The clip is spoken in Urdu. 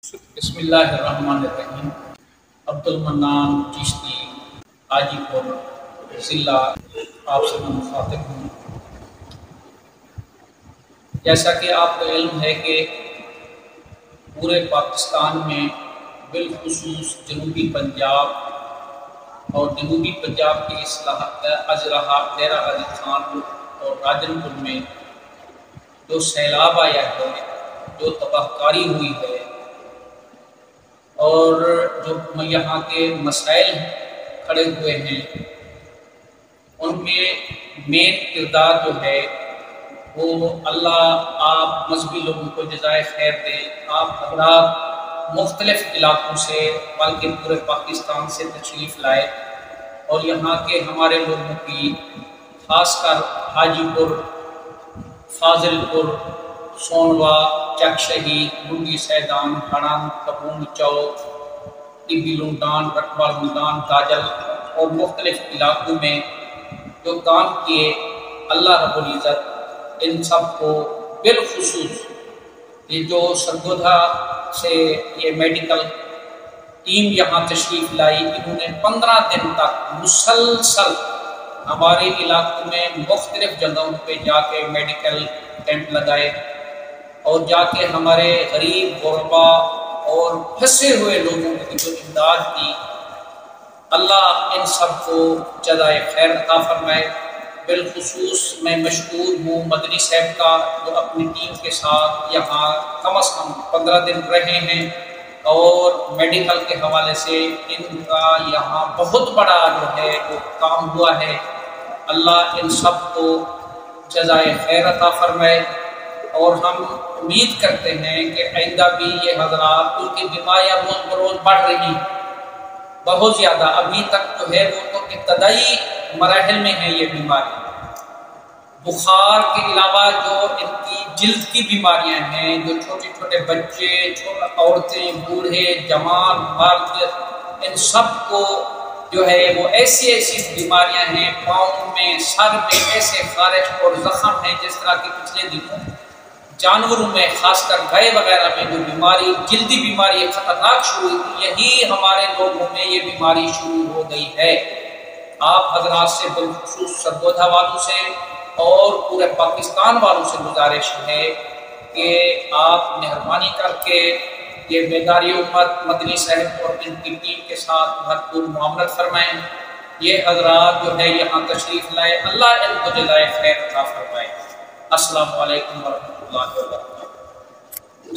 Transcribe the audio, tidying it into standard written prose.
بسم اللہ الرحمن الرحیم۔ عبد المنان چشتی، حاجی پور ضلع، آپ سے میں مخاطب ہوں۔ جیسا کہ آپ کو علم ہے کہ پورے پاکستان میں بالخصوص جنوبی پنجاب اور جنوبی پنجاب کے اضلاع ڈیرہ غازی خان اور راجن پور میں جو سیلاب آیا ہے، جو تباہ کاری ہوئی ہے اور جو یہاں کے مسائل کھڑے ہوئے ہیں، ان میں مین کردار جو ہے وہ اللہ آپ مذہبی لوگوں کو جزائے خیر دے۔ آپ حضرات مختلف علاقوں سے بلکہ پورے پاکستان سے تشریف لائے اور یہاں کے ہمارے لوگوں کی، خاص کر حاجی پور، فاضل پور، سونوا، چک شہید، منڈی سیدان، ہڑان، کپون چوک، ٹبی لونڈان، رقبہ لونڈان، کاجل اور مختلف علاقوں میں جو کام کیے، اللہ رب العزت ان سب کو بالخصوص یہ جو سرگودھا سے یہ میڈیکل ٹیم یہاں تشریف لائی، انہوں نے 15 دن تک مسلسل ہمارے علاقوں میں مختلف جگہوں پہ جا کے میڈیکل کیمپ لگائے اور جا کے ہمارے غریب غربا اور پھنسے ہوئے لوگوں کی جو امداد کی، اللہ ان سب کو جزائے خیر عطا فرمائے۔ بالخصوص میں مشکور ہوں مدنی صاحب کا، جو اپنی ٹیم کے ساتھ یہاں کم از کم 15 دن رہے ہیں اور میڈیکل کے حوالے سے ان کا یہاں بہت بڑا جو ہے وہ کام ہوا ہے۔ اللہ ان سب کو جزائے خیر عطا فرمائے اور ہم امید کرتے ہیں کہ آئندہ بھی یہ حضرات، ان کی بیماریاں روز بروز بڑھ رہی بہت زیادہ، ابھی تک جو ہے وہ تو ابتدائی مراحل میں ہے یہ بیماری۔ بخار کے علاوہ جو ان کی جلد کی بیماریاں ہیں، جو چھوٹے چھوٹے بچے، عورتیں، بوڑھے، جوان، مرد، ان سب کو جو ہے وہ ایسی بیماریاں ہیں، پاؤں میں، سر میں ایسے خارش اور زخم ہیں، جس طرح کہ پچھلے دنوں جانوروں میں خاص کر گائے وغیرہ میں جو بیماری، جلدی بیماری خطرناک شروع ہوئی، یہی ہمارے لوگوں میں یہ بیماری شروع ہو گئی ہے۔ آپ حضرات سے بالخصوص سرگودھا والوں سے اور پورے پاکستان والوں سے گزارش ہے کہ آپ مہربانی کر کے یہ بیداری امت مدنی صاحب اور ان کی ٹیم کے ساتھ بھرپور معاملت فرمائیں۔ یہ حضرات جو ہے یہاں تشریف لائے، اللہ ان کو جزائے خیر عطا فرمائے۔ السلام علیکم ورحمۃ اللہ وبرکاتہ۔